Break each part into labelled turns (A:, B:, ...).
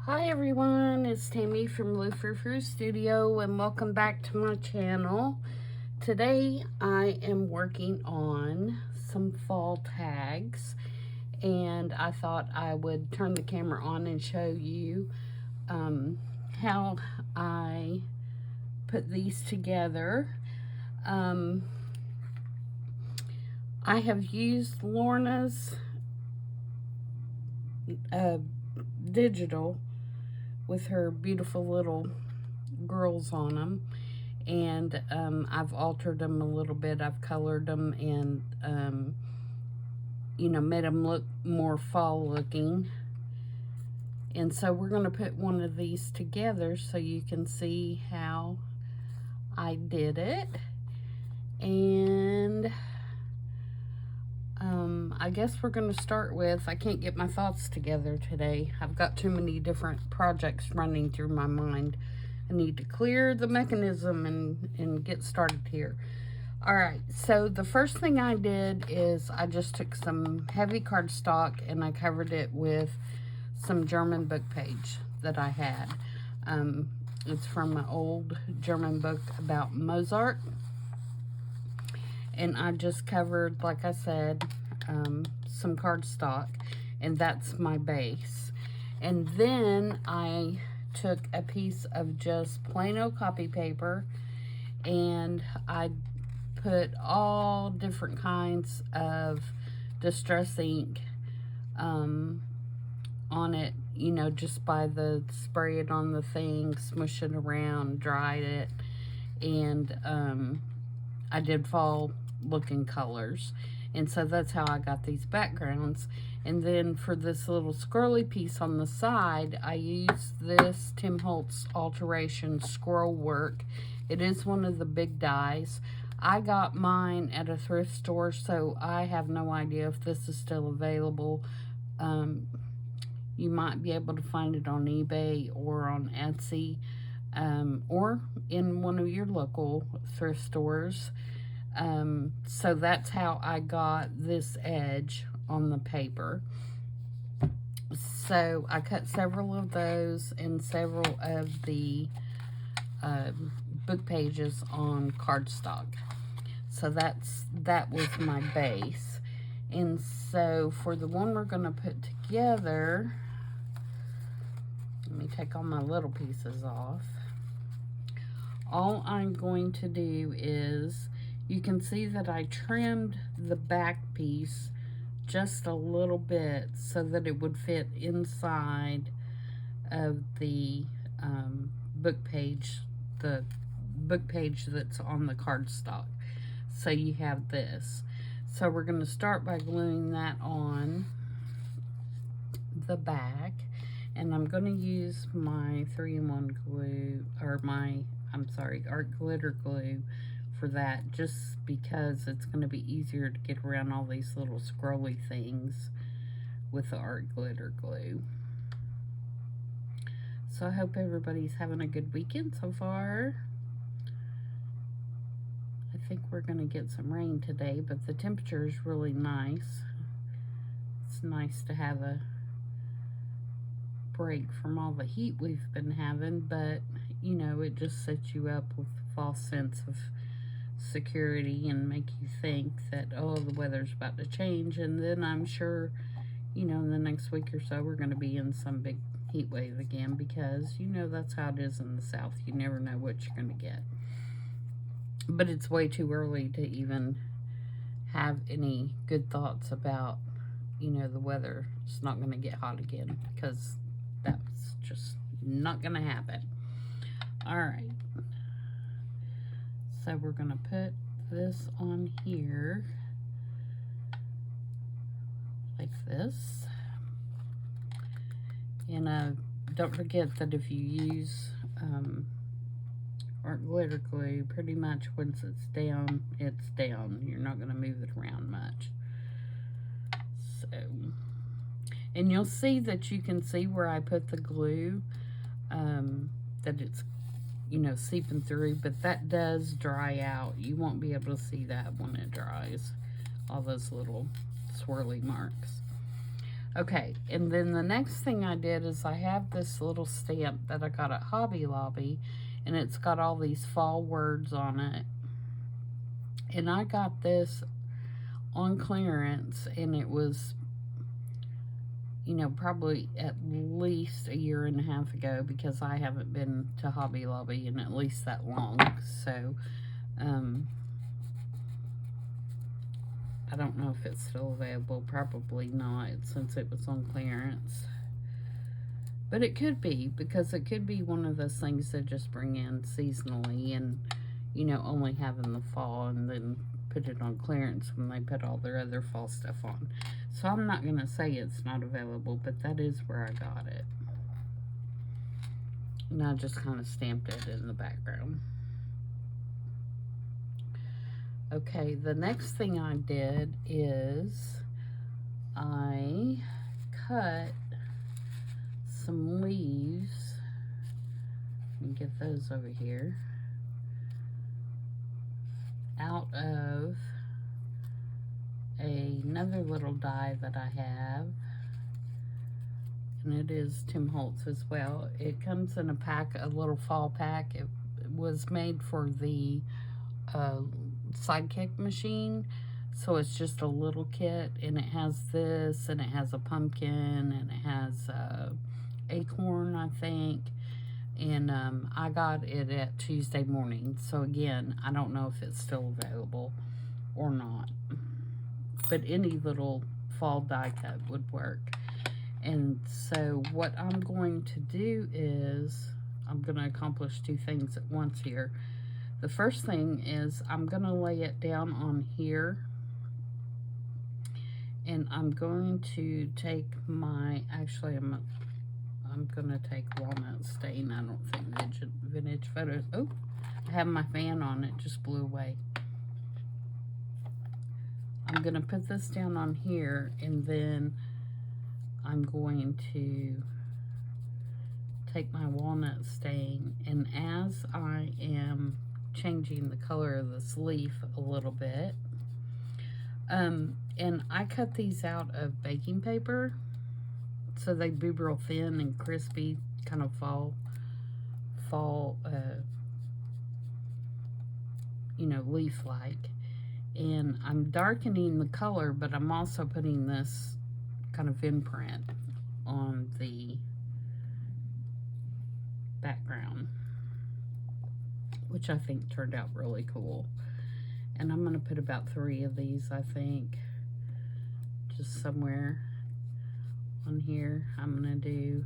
A: Hi everyone, it's Tammy from Frou-frou Studio and welcome back to my channel. Today I am working on some fall tags and I thought I would turn the camera on and show you how I put these together. I have used Lorna's digital with her beautiful little girls on them, and I've altered them a little bit. I've colored them and made them look more fall looking. And so we're going to put one of these together so you can see how I did it. And I guess we're going to start with, I can't get my thoughts together today. I've got too many different projects running through my mind. I need to clear the mechanism and get started here. Alright, so the first thing I did is I just took some heavy cardstock and I covered it with some German book page that I had. It's from an old German book about Mozart. And I just covered, like I said, some cardstock, and that's my base. And then I took a piece of just plain old copy paper and I put all different kinds of distress ink on it, you know, just by the spray it on the thing, smush it around, dried it, and I did fall looking colors. And so that's how I got these backgrounds. And then for this little scrolly piece on the side, I used this Tim Holtz Alteration Scroll Work. It is one of the big dies. I got mine at a thrift store, so I have no idea if this is still available. You might be able to find it on eBay or on Etsy, or in one of your local thrift stores. So that's how I got this edge on the paper. So I cut several of those and several of the book pages on cardstock. So that was my base. And so for the one we're going to put together, let me take all my little pieces off. All I'm going to do is, you can see that I trimmed the back piece just a little bit so that it would fit inside of the book page that's on the cardstock. So you have this. So we're going to start by gluing that on the back, and I'm going to use my 3-in-1 glue, or art glitter glue for that, just because it's going to be easier to get around all these little scrolly things with the art glitter glue. So I hope everybody's having a good weekend so far. I think we're going to get some rain today, but the temperature is really nice. It's nice to have a break from all the heat we've been having, but you know, it just sets you up with a false sense of security and make you think that, oh, the weather's about to change. And then I'm sure, you know, in the next week or so we're going to be in some big heat wave again, because you know that's how it is in the South. You never know what you're going to get. But it's way too early to even have any good thoughts about, you know, the weather. It's not going to get hot again, because that's just not going to happen. All right. So we're going to put this on here like this. And don't forget that if you use art glitter glue, pretty much once it's down, it's down. You're not going to move it around much. So, and you'll see that you can see where I put the glue, that it's, you know, seeping through, but that does dry out. You won't be able to see that when it dries, all those little swirly marks. Okay, and then the next thing I did is I have this little stamp that I got at Hobby Lobby, and it's got all these fall words on it. And I got this on clearance, and it was, you know, probably at least a year and a half ago, because I haven't been to Hobby Lobby in at least that long. So, I don't know if it's still available. Probably not, since it was on clearance. But it could be, because it could be one of those things they just bring in seasonally and, you know, only have in the fall and then put it on clearance when they put all their other fall stuff on. So I'm not going to say it's not available, but that is where I got it. And I just kind of stamped it in the background. Okay, the next thing I did is I cut some leaves. Let me get those over here. Out of another little die that I have. And it is Tim Holtz as well. It comes in a pack, a little fall pack. It was made for the Sidekick machine, so it's just a little kit, and it has this, and it has a pumpkin, and it has acorn, I think, and I got it at Tuesday morning. So again, I don't know if it's still available or not, but any little fall die cut would work. And so what I'm going to do is I'm going to accomplish two things at once here. The first thing is I'm going to lay it down on here, and I'm going to take my, actually I'm going to take walnut stain. I don't think vintage photos. Oh, I have my fan on. It just blew away. I'm going to put this down on here, and then I'm going to take my walnut stain, and as I am changing the color of this leaf a little bit, and I cut these out of baking paper, so they'd be real thin and crispy, kind of fall, you know, leaf-like. And I'm darkening the color, but I'm also putting this kind of imprint on the background, which I think turned out really cool. And I'm going to put about 3 of these, I think, just somewhere on here. I'm going to do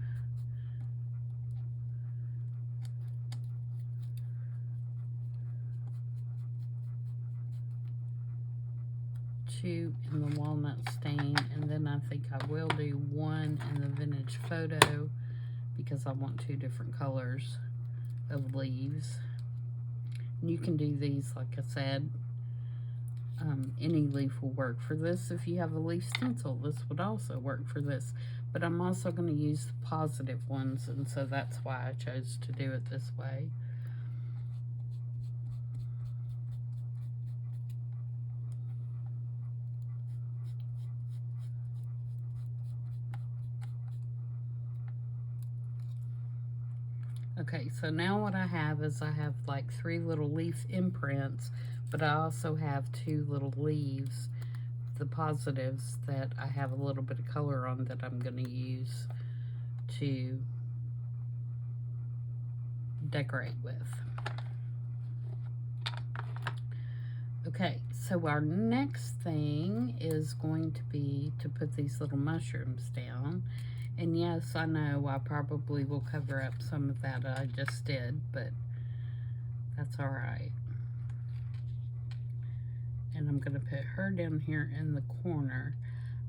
A: two in the walnut stain, and then I think I will do 1 in the vintage photo, because I want 2 different colors of leaves. And you can do these, like I said, any leaf will work for this. If you have a leaf stencil, this would also work for this. But I'm also going to use the positive ones, and so that's why I chose to do it this way. Okay, so now what I have is I have like 3 little leaf imprints, but I also have 2 little leaves, the positives, that I have a little bit of color on that I'm going to use to decorate with. Okay, so our next thing is going to be to put these little mushrooms down. And yes, I know I probably will cover up some of that I just did, but that's all right. And I'm going to put her down here in the corner.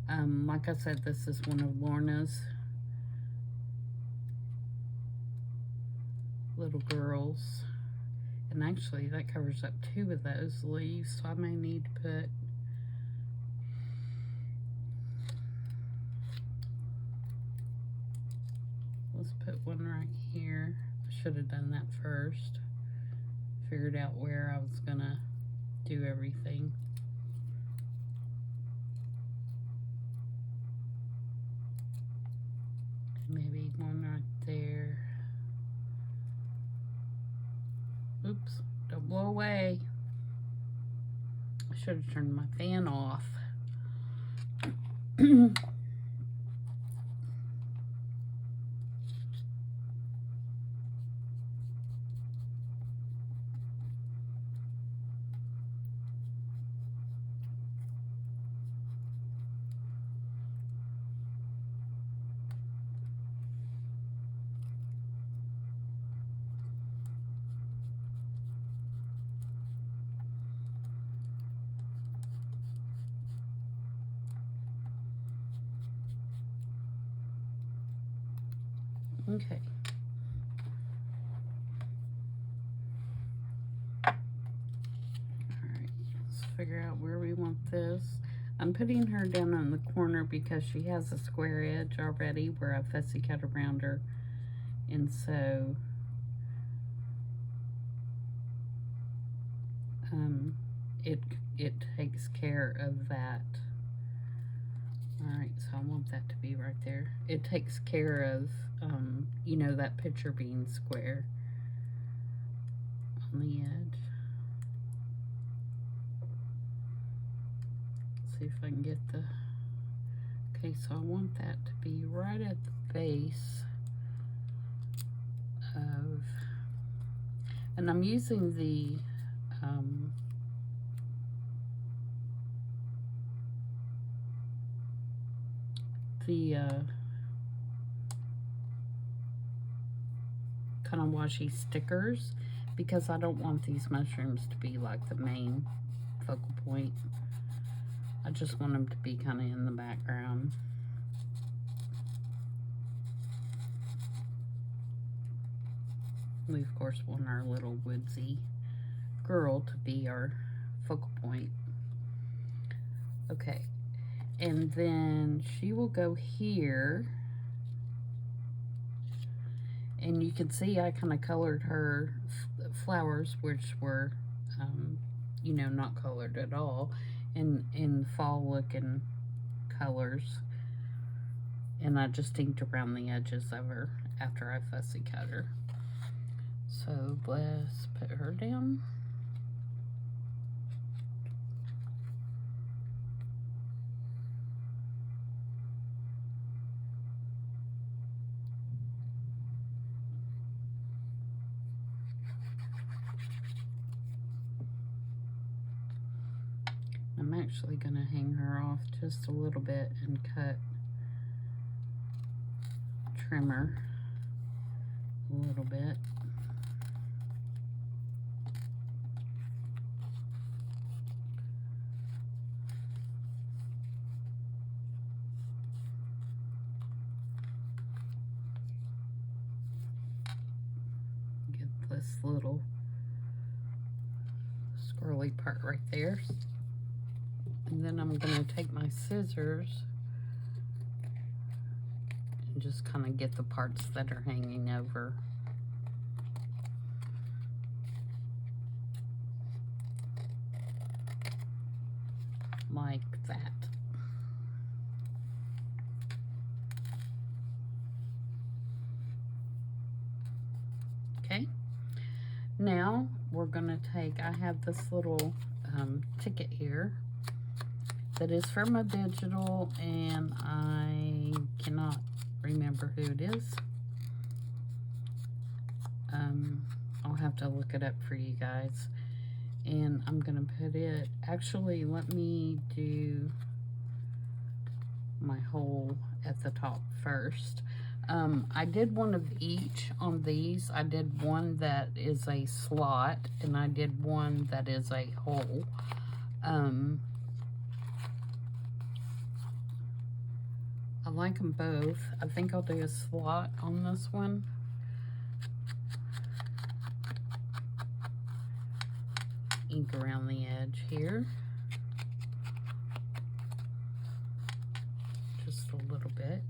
A: Like I said, this is one of Lorna's little girls. And actually, that covers up 2 of those leaves, so I may need to put let's put one right here. I should have done that first. Figured out where I was gonna do everything. Maybe one right there. Oops, don't blow away. I should have turned my fan off. Okay. Alright, let's figure out where we want this. I'm putting her down in the corner because she has a square edge already where I fussy cut around her. And so it takes care of that. Alright, so I want that to be right there. It takes care of, you know, that picture being square on the edge. Let's see if I can get the, okay, so I want that to be right at the base of, and I'm using the, kind of washy stickers because I don't want these mushrooms to be like the main focal point. I just want them to be kind of in the background. We of course want our little woodsy girl to be our focal point. Okay, and then she will go here, and you can see I kind of colored her flowers, which were you know, not colored at all, in fall looking colors, and I just inked around the edges of her after I fussy cut her. So let's put her down. I'm actually going to hang her off just a little bit and trim her a little bit. Get this little squirrely part right there. And then I'm going to take my scissors and just kind of get the parts that are hanging over. Like that. Okay. Now we're going to take, I have this little ticket here that is from a digital, and I cannot remember who it is. I'll have to look it up for you guys. And I'm gonna put it, actually let me do my hole at the top first. I did one of each on these. I did one that is a slot, and I did one that is a hole. I like them both. I think I'll do a slot on this one. Ink around the edge here. Just a little bit.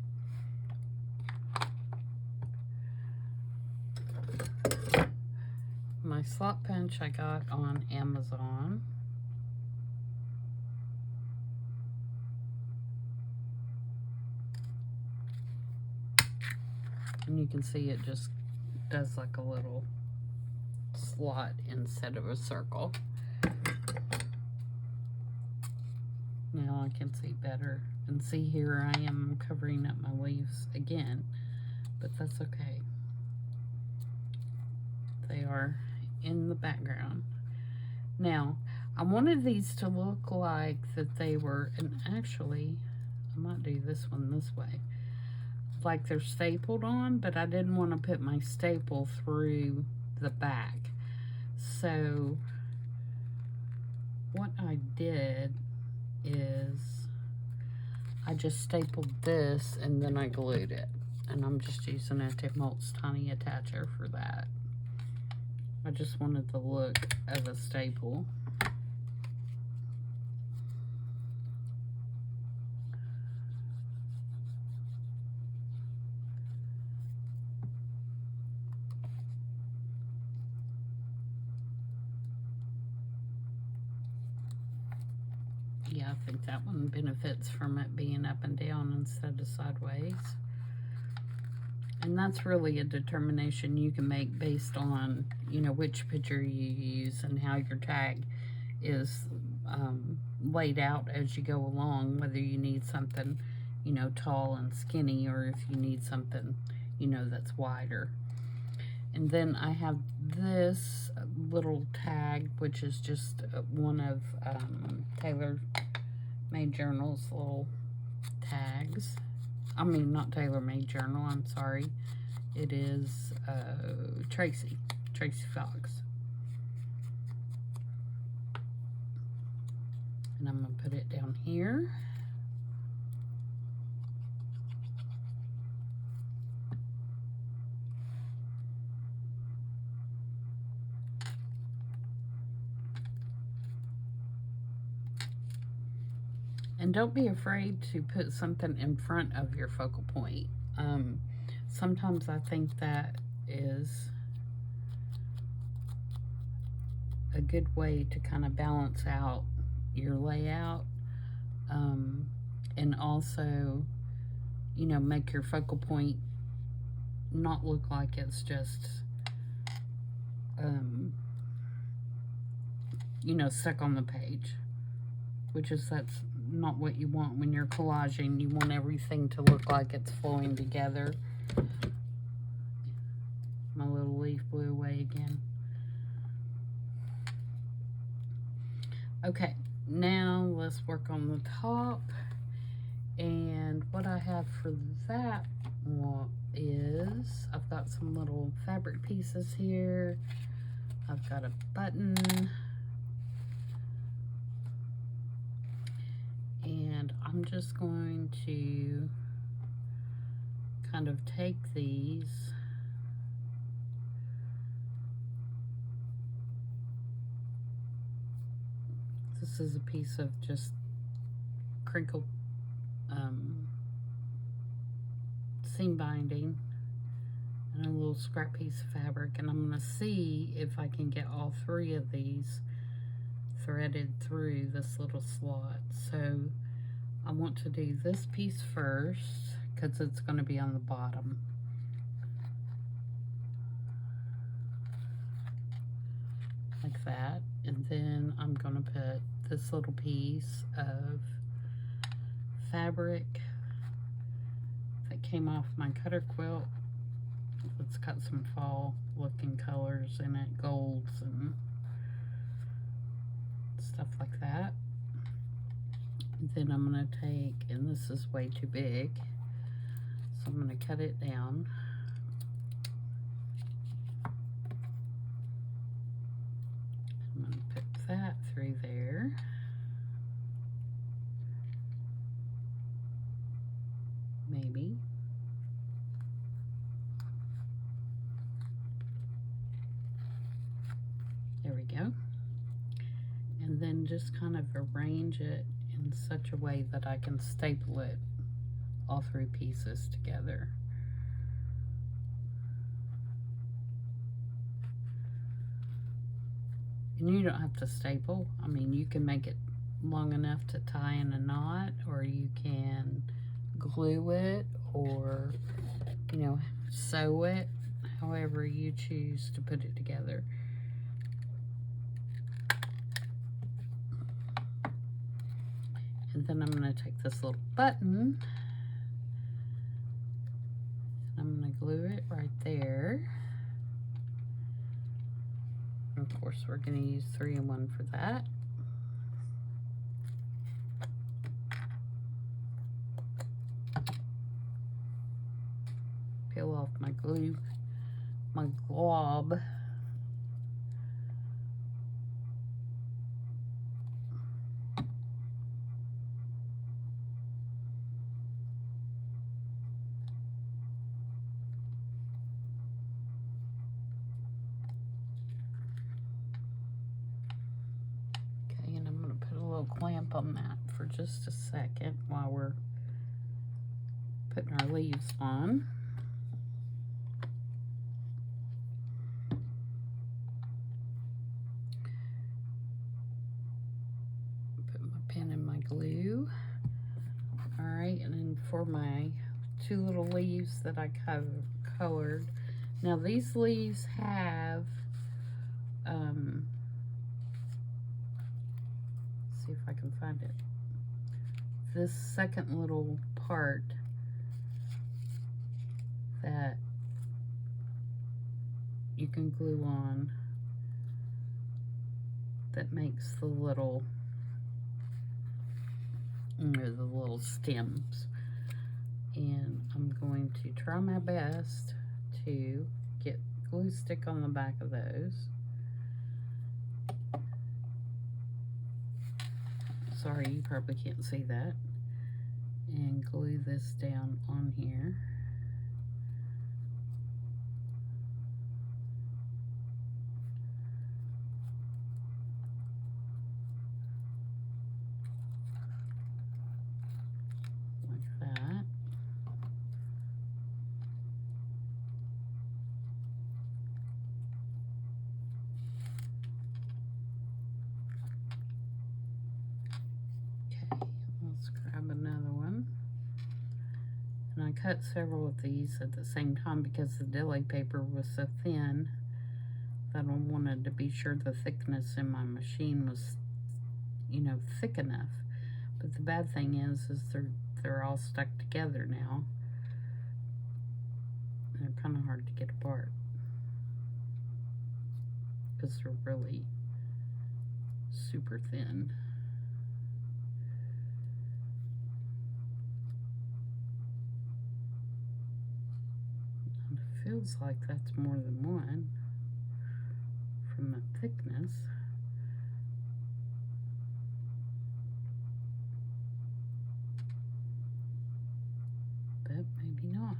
A: My slot punch I got on Amazon. And you can see it just does like a little slot instead of a circle. Now I can see better. And see, here I am covering up my leaves again, but that's okay. They are in the background. Now, I wanted these to look like that they were, and actually, I might do this one this way, like they're stapled on, but I didn't want to put my staple through the back. So, what I did is I just stapled this and then I glued it, and I'm just using a Timholtz tiny attacher for that. I just wanted the look of a staple. Yeah, I think that one benefits from it being up and down instead of sideways. And that's really a determination you can make based on, you know, which picture you use and how your tag is laid out as you go along, whether you need something, you know, tall and skinny, or if you need something, you know, that's wider. And then I have this little tag, which is just one of Taylor Made Journal's little tags. I mean, not Taylor Made Journal, I'm sorry. It is Tracy Fox. And I'm going to put it down here. And don't be afraid to put something in front of your focal point. Sometimes I think that is a good way to kind of balance out your layout, and also, you know, make your focal point not look like it's just, you know, stuck on the page, which is, that's not what you want when you're collaging. You want everything to look like it's flowing together. My little leaf blew away again. Okay, now let's work on the top. And what I have for that one is, I've got some little fabric pieces here. I've got a button. And I'm just going to kind of take these this is a piece of just crinkled seam binding and a little scrap piece of fabric, and I'm going to see if I can get all three of these threaded through this little slot. So I want to do this piece first because it's going to be on the bottom. Like that. And then I'm going to put this little piece of fabric that came off my cutter quilt. Let's cut some fall looking colors in it, golds and stuff like that. And then I'm going to take, and this is way too big, so I'm going to cut it down. I'm going to put that through there. Maybe. There we go. And then just kind of arrange it in such a way that I can staple it, all three pieces together. And you don't have to staple. I mean, you can make it long enough to tie in a knot, or you can glue it, or, you know, sew it, however you choose to put it together. And then I'm going to take this little button, I'm going to glue it right there. And of course, we're going to use 3-in-1 for that. Peel off my glue, my glob. Okay, and I'm going to put a little clamp on that for just a second while we're putting our leaves on. Pin in my glue. All right, and then for my 2 little leaves that I colored. Now these leaves have, see if I can find it. This second little part that you can glue on that makes the little stems, and I'm going to try my best to get glue stick on the back of those. Sorry, you probably can't see that. And glue this down on here. I cut several of these at the same time because the deli paper was so thin that I wanted to be sure the thickness in my machine was, you know, thick enough. But the bad thing is they're all stuck together now. They're kind of hard to get apart because they're really super thin. Feels like that's more than one from the thickness. But maybe not.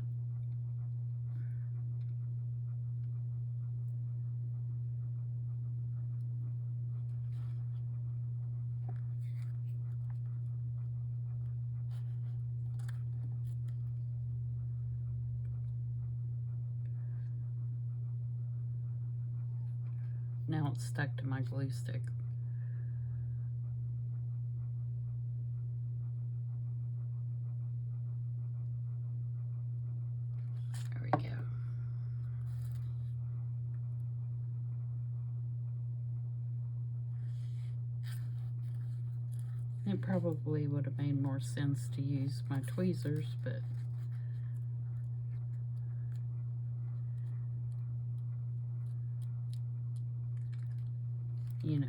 A: Now it's stuck to my glue stick. There we go. It probably would have made more sense to use my tweezers, but you know.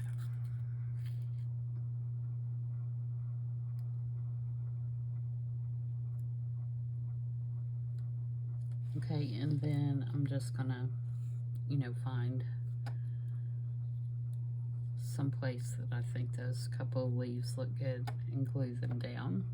A: Okay, and then I'm just gonna, you know, find some place that I think those couple of leaves look good and glue them down.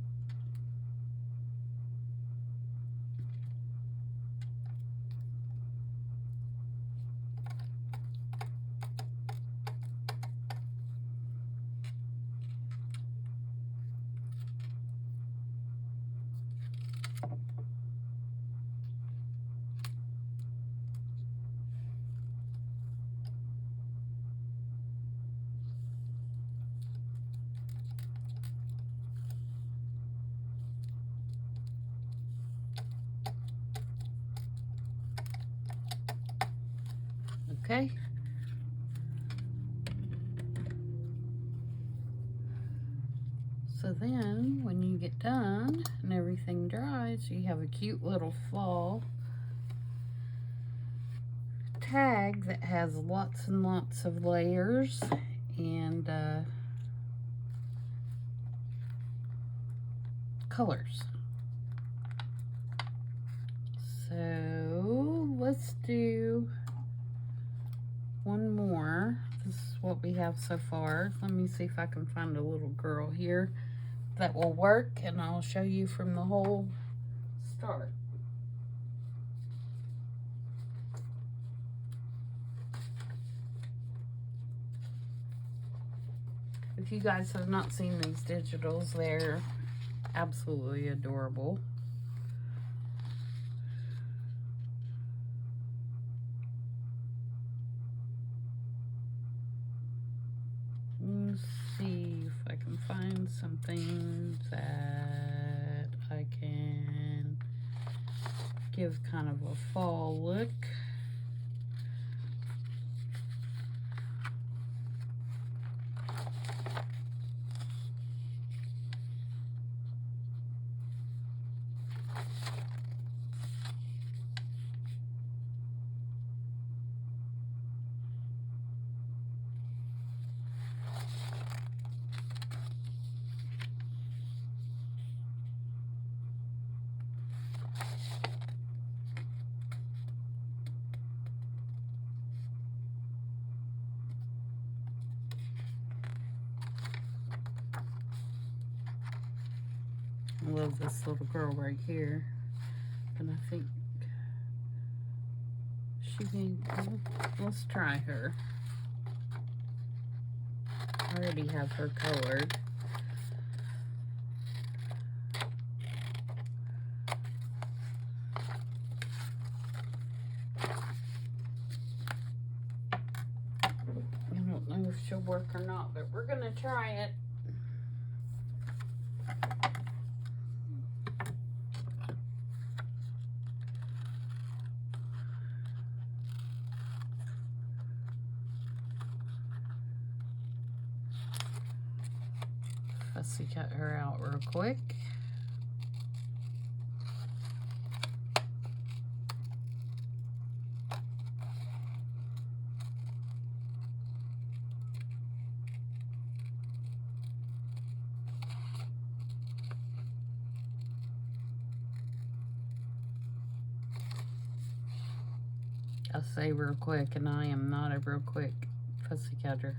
A: Okay? So then, when you get done and everything dries, you have a cute little fall tag that has lots and lots of layers and colors. So let's do one more. This is what we have so far. Let me see if I can find a little girl here that will work, and I'll show you from the whole start. If you guys have not seen these digitals, they're absolutely adorable. Let's see if I can find something that I can give kind of a fall look. I love this little girl right here, and I think she can, let's try her. I already have her colored. I don't know if she'll work or not, but we're gonna try it. Fussy cut her out real quick. I say real quick, and I am not a real quick fussy cutter.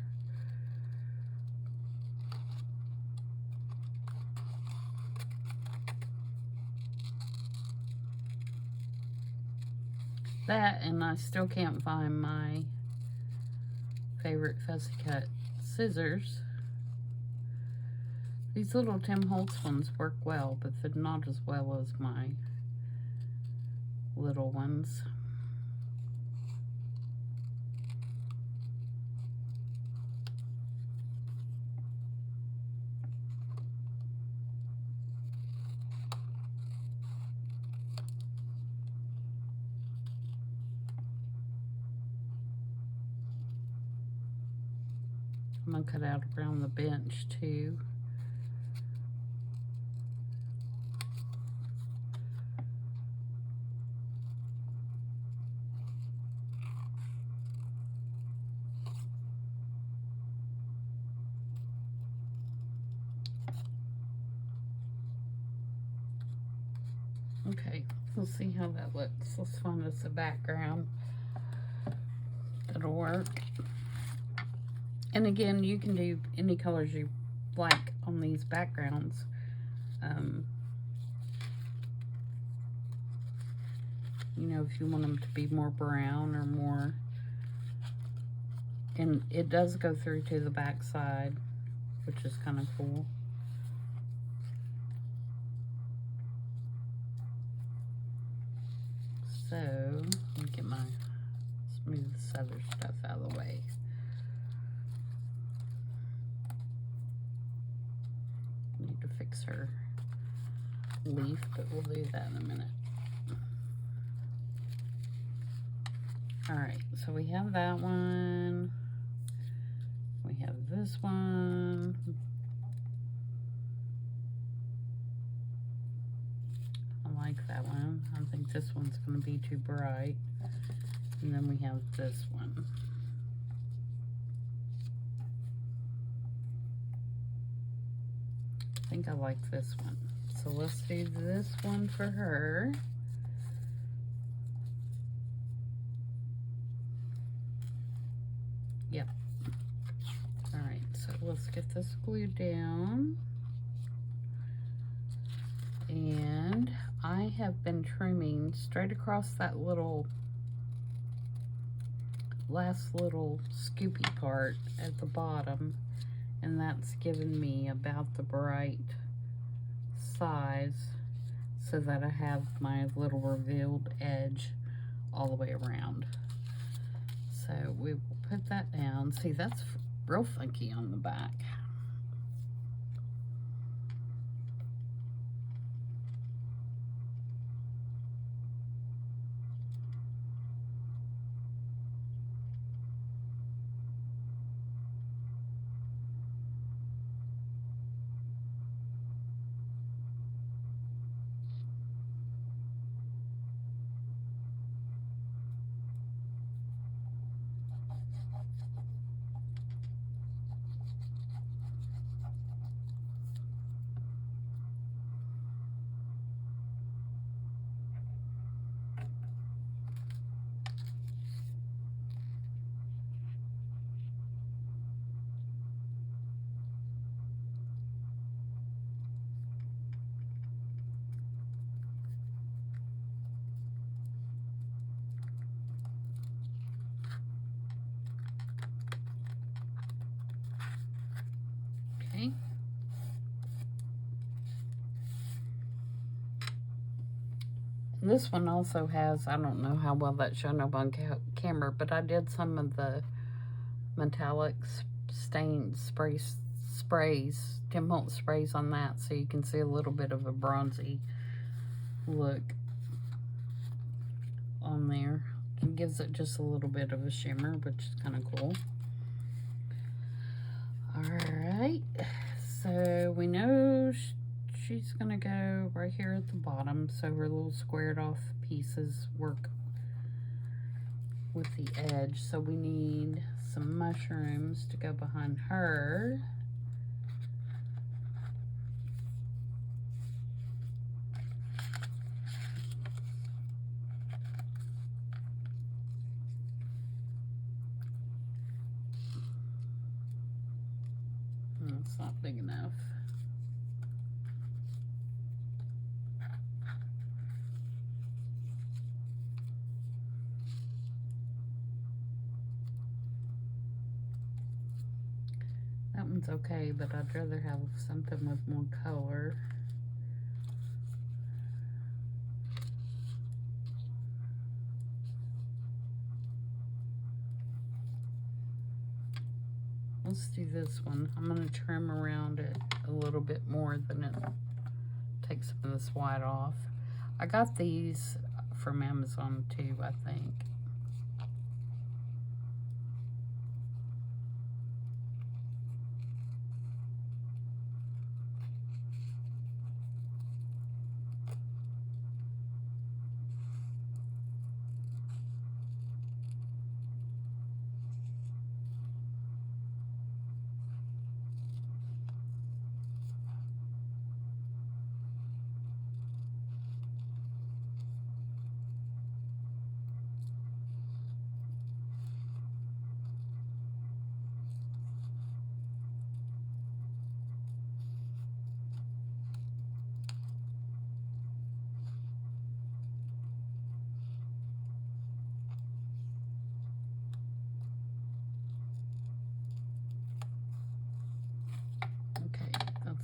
A: That, and I still can't find my favorite fussy cut scissors. These little Tim Holtz ones work well, but they're not as well as my little ones. I'm gonna cut out around the bench too. Okay, we'll see how that looks. Let's find us a background that'll work. And again, you can do any colors you like on these backgrounds. You know, if you want them to be more brown or more, and it does go through to the back side, which is kind of cool. So, let me get my smooth this other stuff out of the way. Need to fix her leaf, but we'll do that in a minute. Alright, so we have that one. We have this one. I like that one. I think this one's going to be too bright. And then we have this one. I think I like this one. So let's do this one for her. Yep. Alright, so let's get this glued down. And I have been trimming straight across that last little scoopy part at the bottom, and that's given me about the right size so that I have my little revealed edge all the way around. So we will put that down. See, that's real funky on the back. Okay. And this one also has, I don't know how well that's shown up on camera, but I did some of the metallic stain sprays, Tim Holtz sprays on that, so you can see a little bit of a bronzy look on there. It gives it just a little bit of a shimmer, which is kind of cool. Alright, so we know she's gonna go right here at the bottom, so her little squared off pieces work with the edge. So we need some mushrooms to go behind her. It's not big enough. That one's okay, but I'd rather have something with more color. Let's do this one. I'm going to trim around it a little bit more than it takes some of this white off. I got these from Amazon too, I think.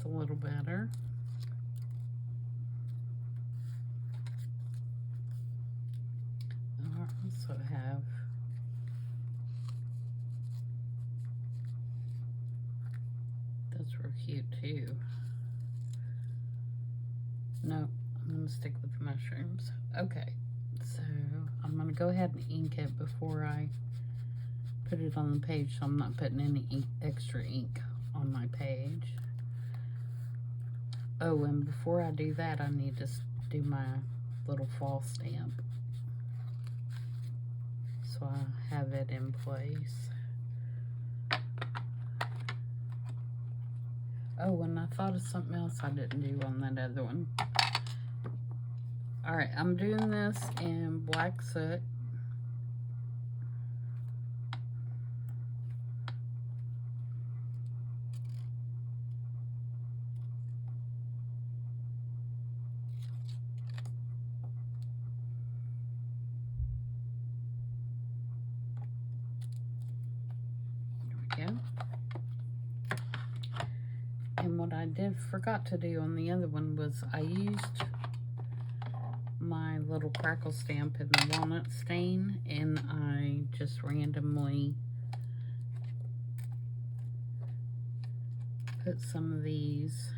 A: A little better. I also have that's real cute too. No, I'm gonna stick with the mushrooms. Okay, So I'm going to go ahead and ink it before I put it on the page, so I'm not putting any extra ink on my page. Oh, and before I do that, I need to do my little fall stamp, so I have it in place. Oh, and I thought of something else I didn't do on that other one. Alright, I'm doing this in black soot. There we go. And what I forgot to do on the other one was I used my little crackle stamp in the walnut stain, and I just randomly put some of these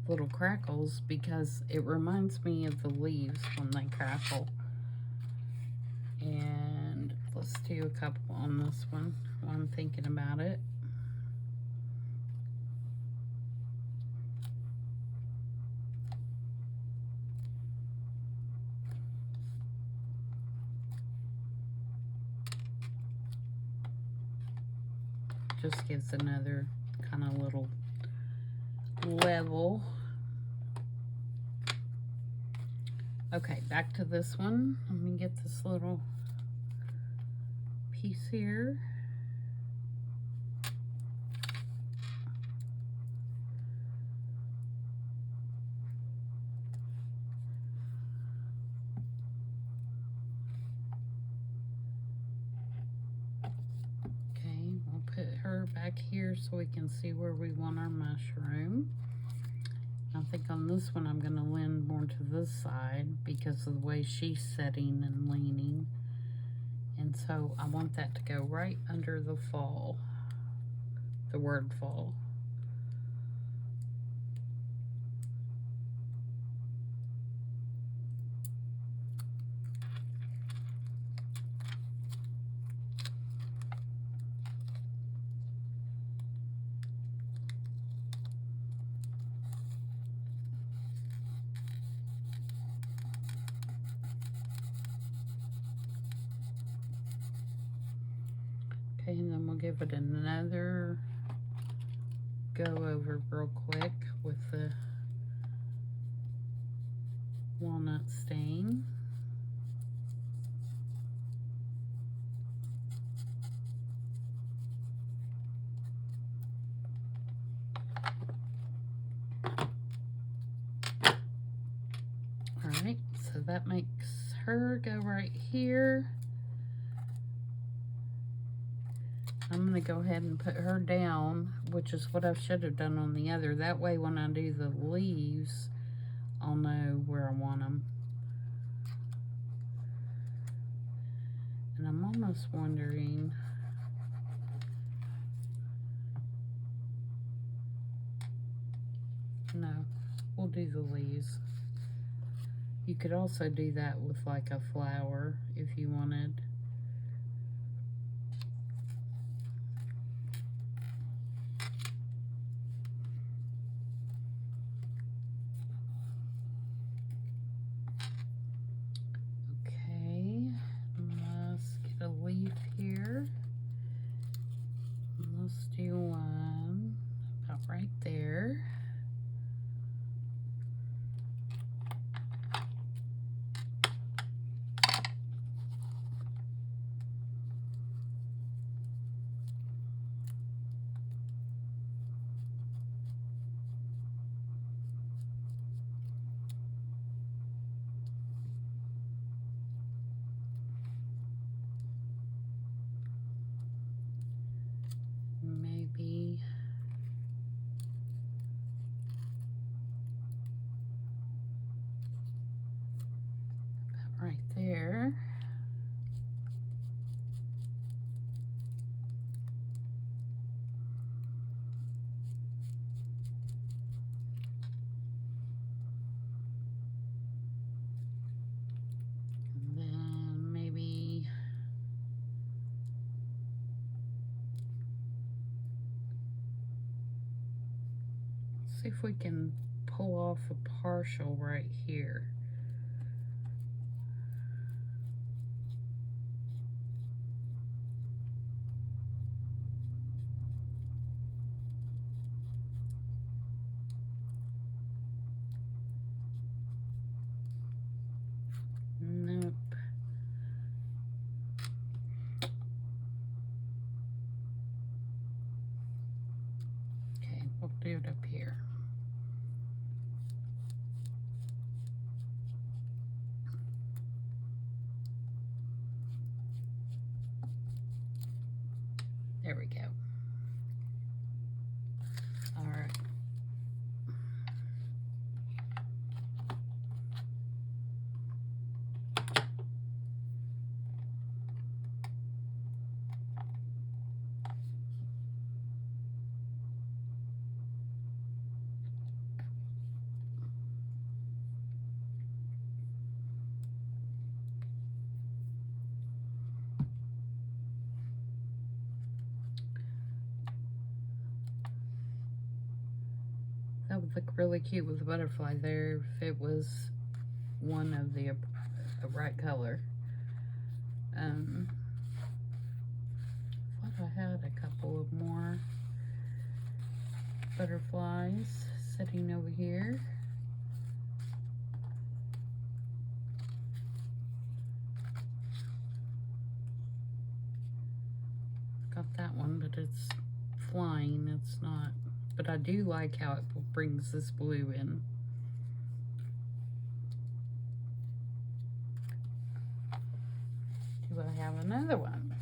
A: little crackles because it reminds me of the leaves when they crackle. And let's do a couple on this one while I'm thinking about it. Just gives another kind of little level. Okay, back to this one. Let me get this little piece here. Her back here so we can see where we want our mushroom. I think on this one I'm going to lean more to this side because of the way she's setting and leaning, and so I want that to go right under the fall, the word fall. And then we'll give it another go over real quick with the walnut stain. Alright, so that makes her go right here. I'm going to go ahead and put her down, which is what I should have done on the other. That way when I do the leaves, I'll know where I want them. And I'm almost wondering, no, we'll do the leaves. You could also do that with like a flower if you wanted. Do one about right there. Maybe about right there. see if we can pull off a partial right here. Nope. Okay, we'll do it up here. There we go. All right. That would look really cute with the butterfly there if it was one of the right color. Thought I had a couple of more butterflies sitting over here. Got that one, but it's flying. It's not. But I do like how it brings this blue in. Do I have another one?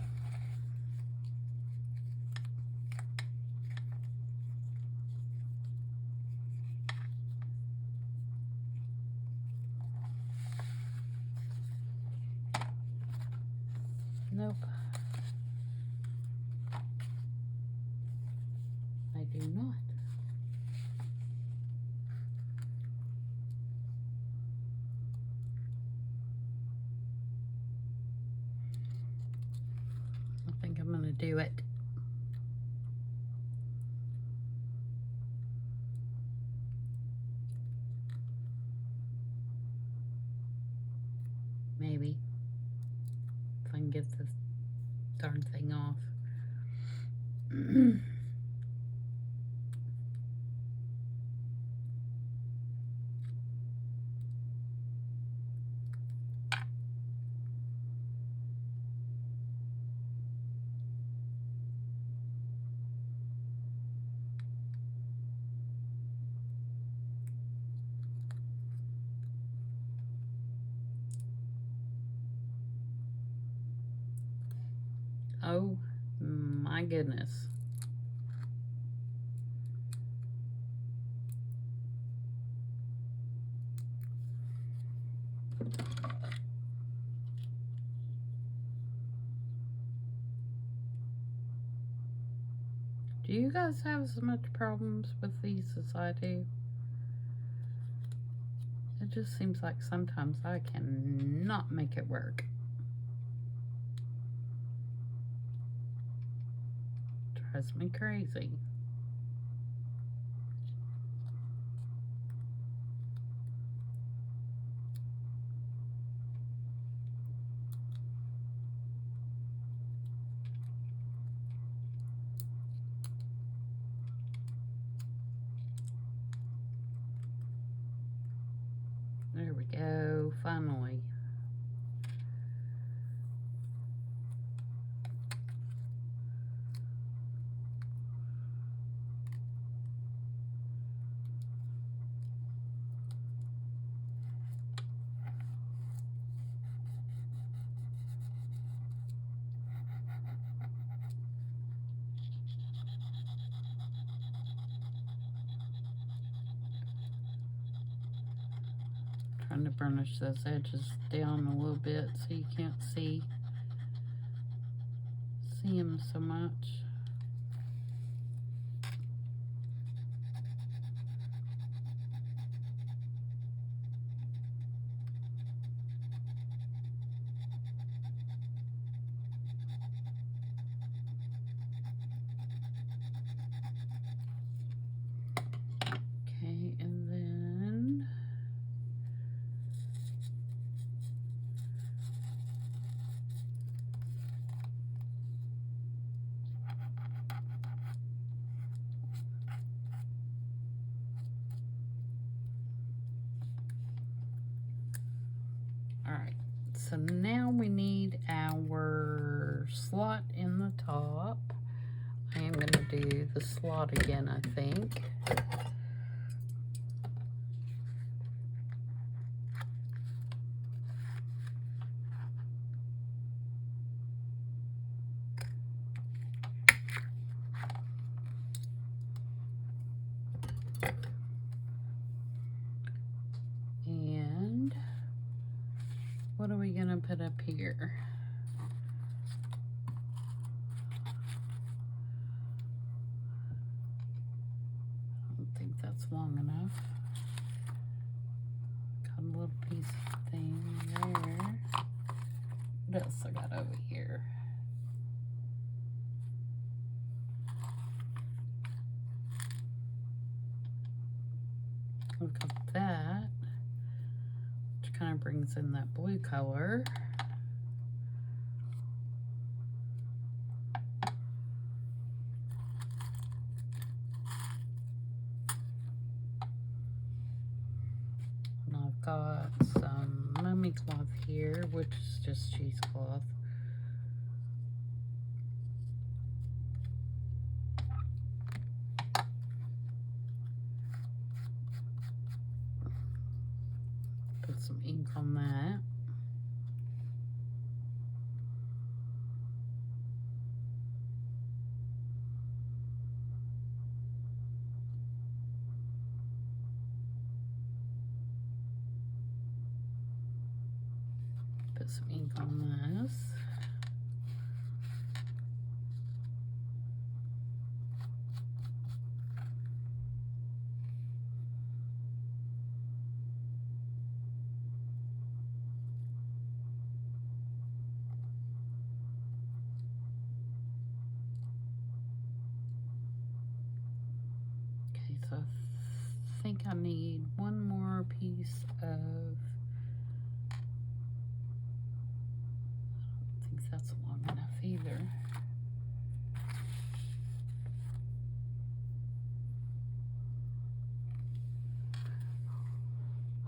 A: Nope. I do not. I think I'm gonna do it. Maybe. If I can get this darn thing off. Oh my goodness. Do you guys have as much problems with these as I do? It just seems like sometimes I cannot make it work. Drives me crazy. There we go, finally. Trying to burnish those edges down a little bit so you can't see them so much. Alright, so now we need our slot in the top. I am going to do the slot again, I think. And what are we going to put up here? That's long enough. Got a little piece of thing there. What else I got over here? Look at that, which kind of brings in that blue color. Got some mummy cloth here, which is just cheesecloth. Put some ink on that. Put some ink on this. Okay, so I think I need one more piece of, that's long enough either.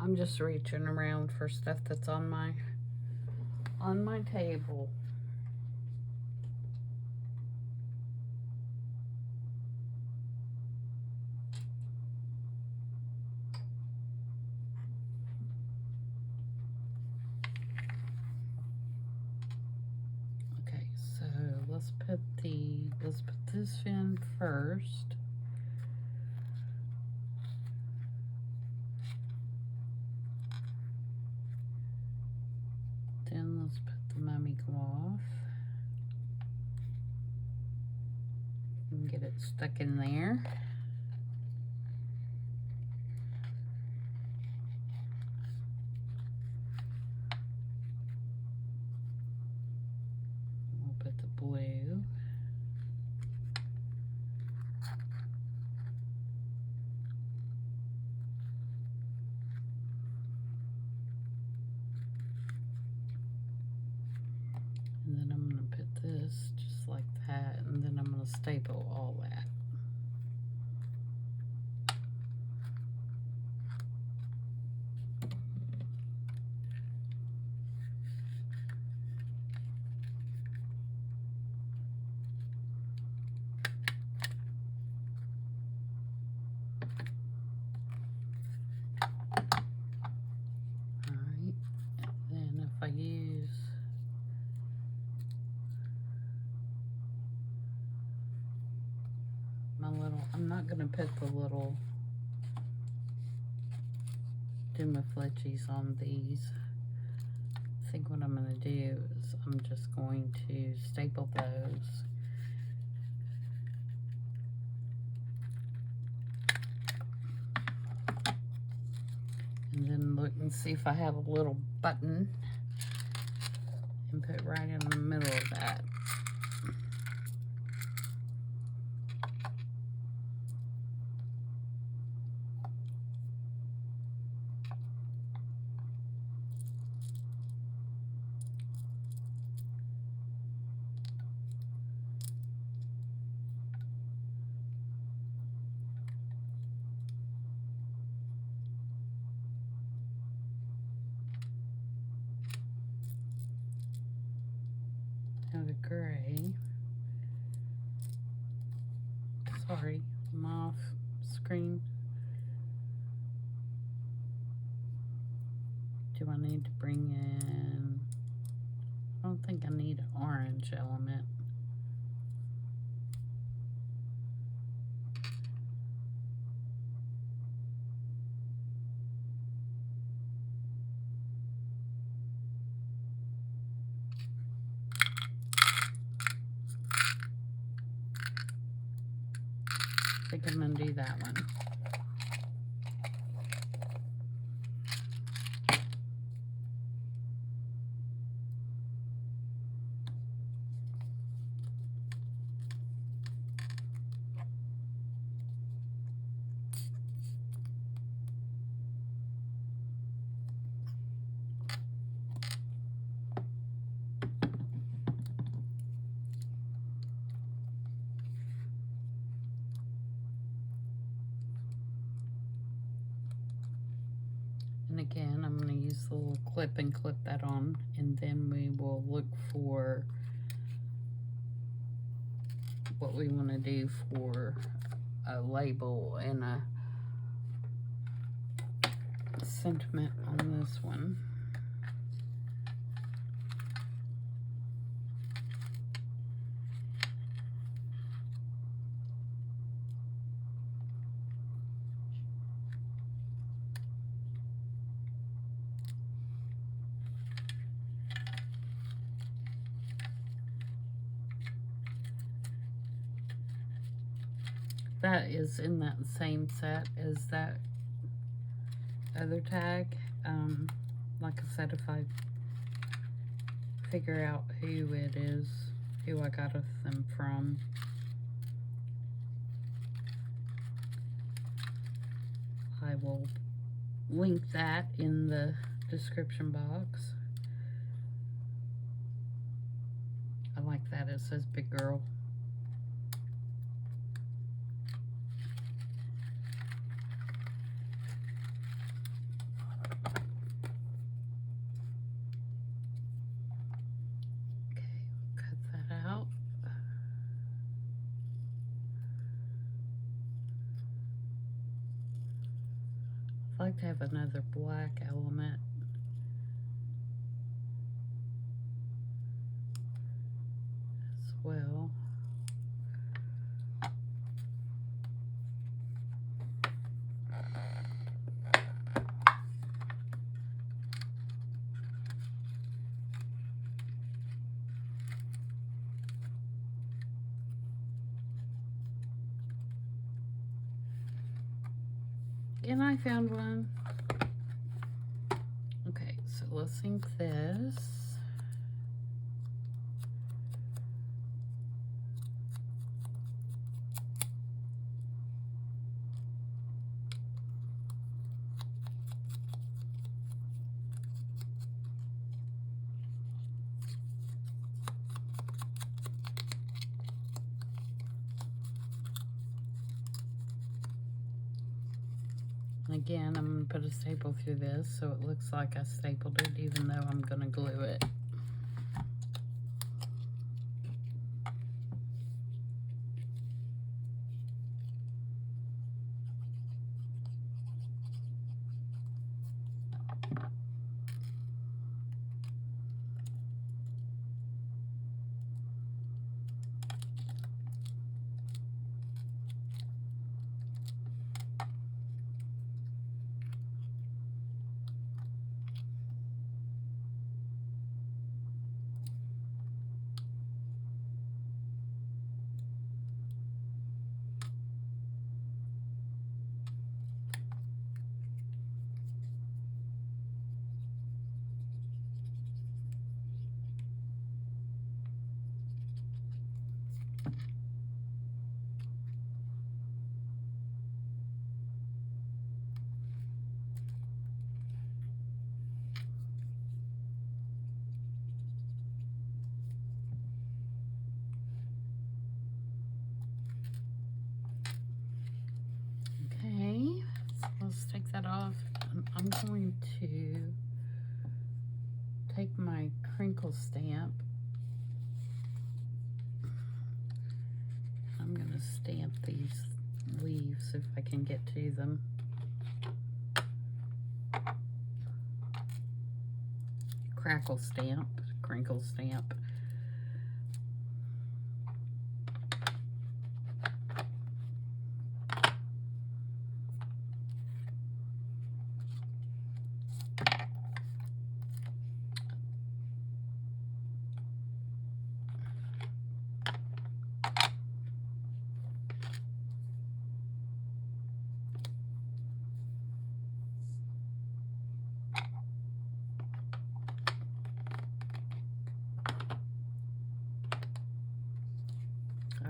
A: I'm just reaching around for stuff that's on my table. Let's put this in first. Then let's put the mummy cloth and get it stuck in there. We'll put the blue. And then I'm going to put this just like that, and then I'm going to staple all that. Alright, then if I use my little, I'm not going to put the little Dumafletchies on these. I think what I'm going to do is I'm just going to staple those. And then look and see if I have a little button and put right in the middle of that. Now the gray. Sorry, I'm off screen. Do I need to bring in... I don't think I need an orange element. I think I'm going to do that one. And again, I'm going to use the little clip and clip that on, and then we will look for what we want to do for a label and a sentiment on this one. That is in that same set as that other tag. Like I said, if I figure out who it is, who I got them from, I will link that in the description box. I like that. It says Big Girl. I'd like to have another black element. As well. And I found one. Okay, so let's ink this. Again, I'm going to put a staple through this so it looks like I stapled it, even though I'm going to glue it. Let's take that off. I'm going to take my crinkle stamp to stamp these leaves if I can get to them. Crackle stamp, crinkle stamp.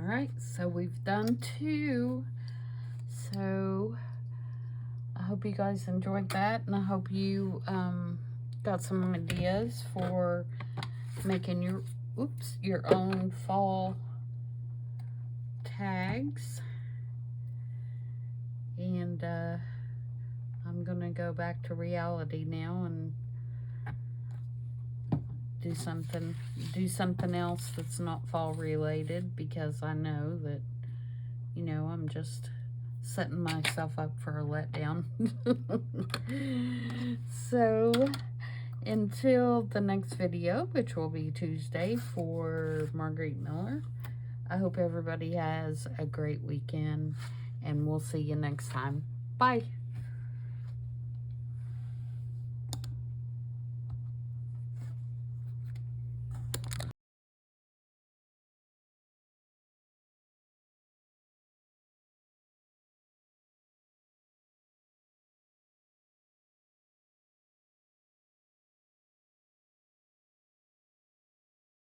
A: Alright, so we've done 2. So I hope you guys enjoyed that, and I hope you got some ideas for making your own fall tags. And I'm gonna go back to reality now and do something else that's not fall related, because I know that, you know, I'm just setting myself up for a letdown. So until the next video, which will be Tuesday for Marguerite Miller, I hope everybody has a great weekend, and we'll see you next time. Bye.